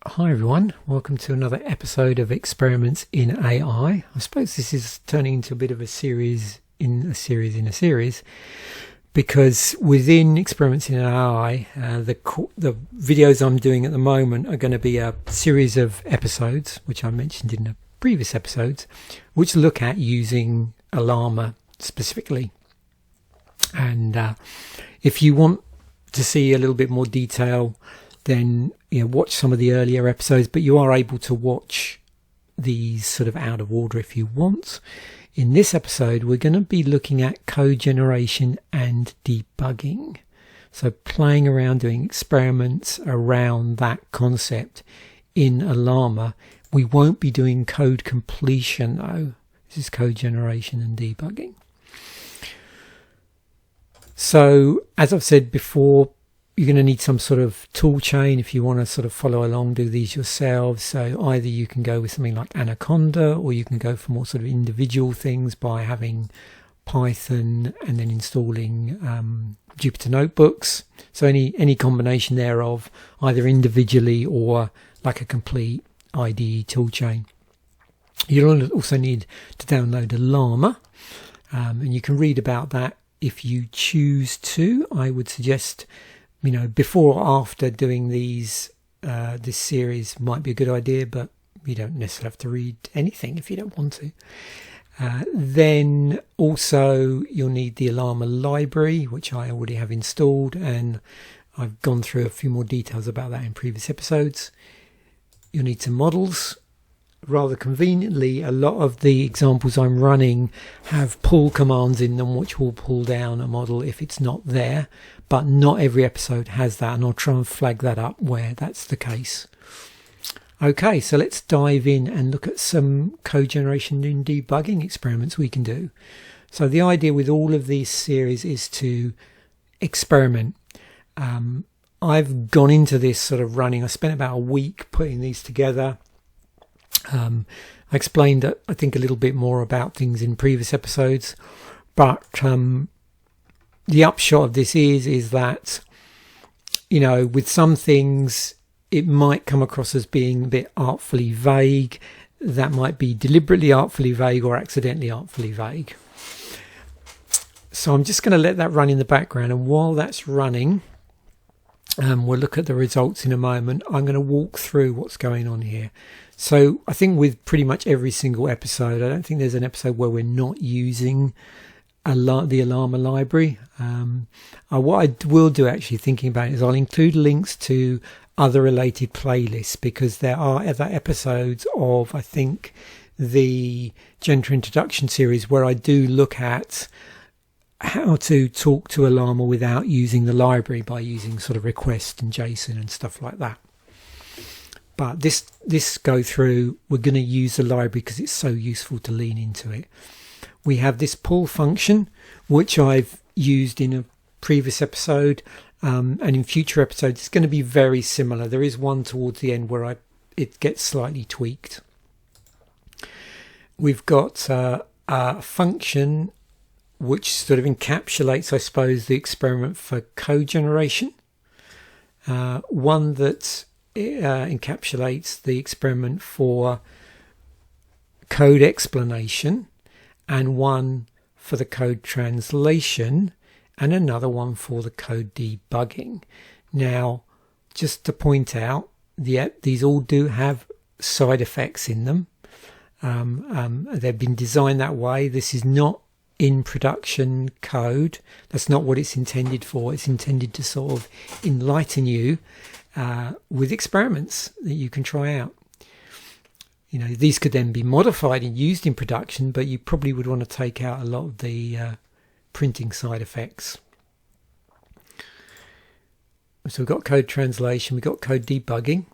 Hi everyone, welcome to another episode of Experiments in AI. I suppose this is turning into a bit of a series in a series, because within Experiments in AI, the videos I'm doing at the moment are going to be a series of episodes, which I mentioned in the previous episodes, which look at using Ollama specifically. And if you want to see a little bit more detail, then watch some of the earlier episodes, but you are able to watch these sort of out of order if you want. In this episode, we're going to be looking at code generation and debugging. So playing around, doing experiments around that concept in Ollama. We won't be doing code completion though. This is code generation and debugging. So as I've said before, you're going to need some sort of tool chain if you want to sort of follow along, do these yourselves. So either you can go with something like Anaconda, or you can go for more sort of individual things by having Python and then installing Jupyter notebooks. So any combination thereof, either individually or like a complete IDE tool chain. You'll also need to download Ollama, and you can read about that if you choose to. I would suggest before or after doing these, this series might be a good idea, but you don't necessarily have to read anything if you don't want to. Then also you'll need the Ollama library, which I already have installed, and I've gone through a few more details about that in previous episodes. You'll need some models. Rather conveniently, a lot of the examples I'm running have pull commands in them, which will pull down a model if it's not there, but not every episode has that, and I'll try and flag that up where that's the case. Okay, so let's dive in and look at some code generation and debugging experiments we can do. So the idea with all of these series is to experiment. I've gone into this sort of running. I spent about a week putting these together. I explained, I think, a little bit more about things in previous episodes, but the upshot of this is that, with some things, it might come across as being a bit artfully vague. That might be deliberately artfully vague or accidentally artfully vague. So I'm just going to let that run in the background, and while that's running, we'll look at the results in a moment. I'm going to walk through what's going on here. So I think with pretty much every single episode, I don't think there's an episode where we're not using the Ollama library. What I will do, actually thinking about it, is I'll include links to other related playlists, because there are other episodes of, I think, the Gender Introduction series where I do look at how to talk to Ollama without using the library, by using sort of request and JSON and stuff like that. But this go through, we're going to use the library because it's so useful to lean into it. We have this pull function, which I've used in a previous episode, and in future episodes it's going to be very similar. There is one towards the end where it gets slightly tweaked. We've got a function which sort of encapsulates, I suppose, the experiment for code generation. One that encapsulates the experiment for code explanation, and one for the code translation, and another one for the code debugging. Now, just to point out, these all do have side effects in them. They've been designed that way. This is not in production code. That's not what it's intended for. It's intended to sort of enlighten you with experiments that you can try out. These could then be modified and used in production, but you probably would want to take out a lot of the printing side effects. So we've got code translation, we've got code debugging,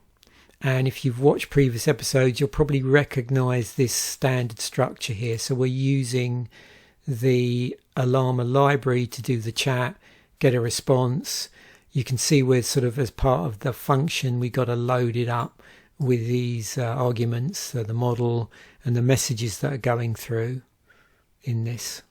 and if you've watched previous episodes, you'll probably recognize this standard structure here. So we're using the Ollama library to do the chat, get a response. You can see we're sort of, as part of the function, we got to load it up with these arguments, the model and the messages that are going through in this.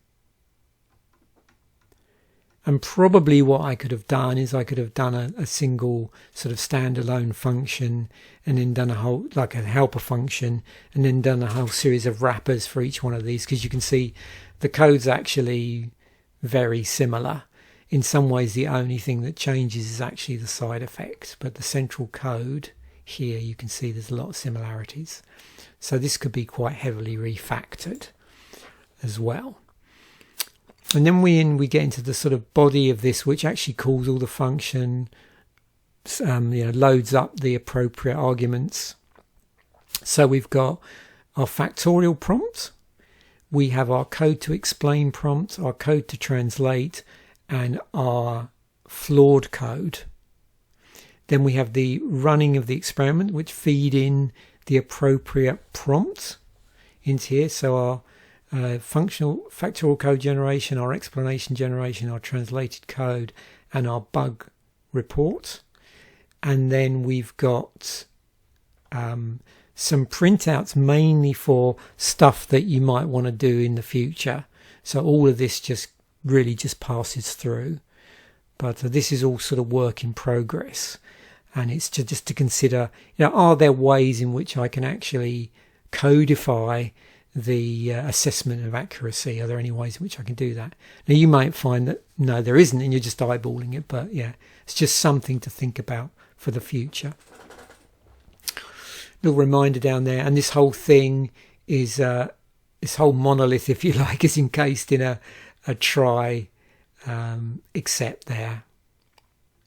And probably what I could have done is I could have done a single sort of standalone function, and then done a whole, like a helper function, and then done a whole series of wrappers for each one of these, because you can see the code's actually very similar. In some ways the only thing that changes is actually the side effects, but the central code here, you can see there's a lot of similarities. So this could be quite heavily refactored as well. And then we get into the sort of body of this, which actually calls all the function, loads up the appropriate arguments. So we've got our factorial prompt, we have our code to explain prompt, our code to translate, and our flawed code. Then we have the running of the experiment, which feed in the appropriate prompt into here. So our functional factorial code generation, our explanation generation, our translated code, and our bug report. And then we've got some printouts, mainly for stuff that you might want to do in the future. So all of this just really just passes through, but this is all sort of work in progress, and it's just to consider, are there ways in which I can actually codify the assessment of accuracy? Are there any ways in which I can do that? Now you might find that no, there isn't, and you're just eyeballing it, but yeah, it's just something to think about for the future. Little reminder down there, and this whole thing is this whole monolith, if you like, is encased in a try except there.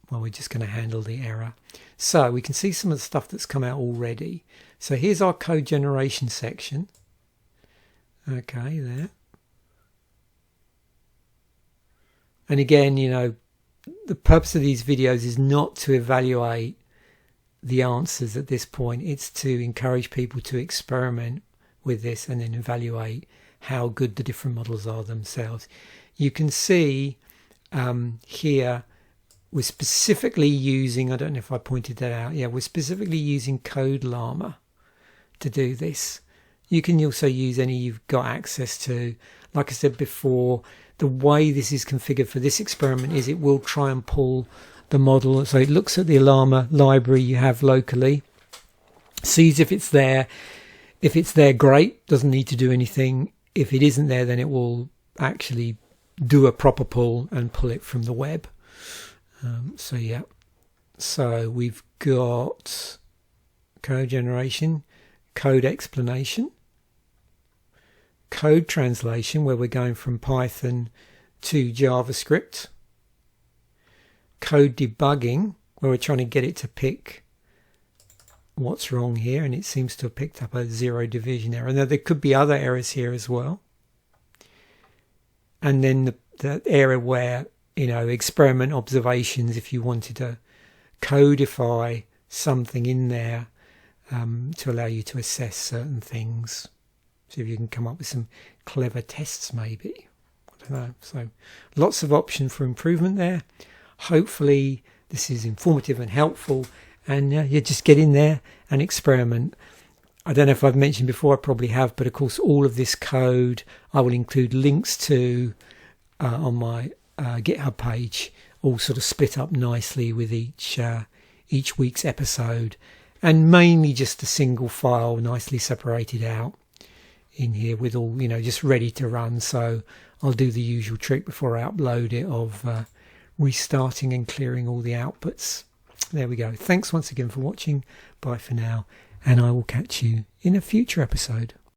Well, we're just going to handle the error. So we can see some of the stuff that's come out already. So here's our code generation section. Okay, there. And again, the purpose of these videos is not to evaluate the answers at this point. It's to encourage people to experiment with this and then evaluate how good the different models are themselves. You can see here we're specifically using, I don't know if I pointed that out, we're specifically using Ollama to do this. You can also use any you've got access to. Like I said before, the way this is configured for this experiment is it will try and pull the model. So it looks at the Ollama library you have locally, sees if it's there. If it's there, great, doesn't need to do anything. If it isn't there, then it will actually do a proper pull and pull it from the web. So we've got code generation, code explanation, code translation, where we're going from Python to JavaScript, code debugging, where we're trying to get it to pick what's wrong here, and it seems to have picked up a 0 division error. Now there could be other errors here as well. And then the area where, experiment observations, if you wanted to codify something in there to allow you to assess certain things. See if you can come up with some clever tests maybe. I don't know. So lots of option for improvement there. Hopefully this is informative and helpful, and you just get in there and experiment. I don't know if I've mentioned before, I probably have, but of course all of this code I will include links to on my GitHub page, all sort of split up nicely with each week's episode, and mainly just a single file nicely separated out in here with all, just ready to run. So I'll do the usual trick before I upload it of restarting and clearing all the outputs. There we go. Thanks once again for watching. Bye for now, and I will catch you in a future episode.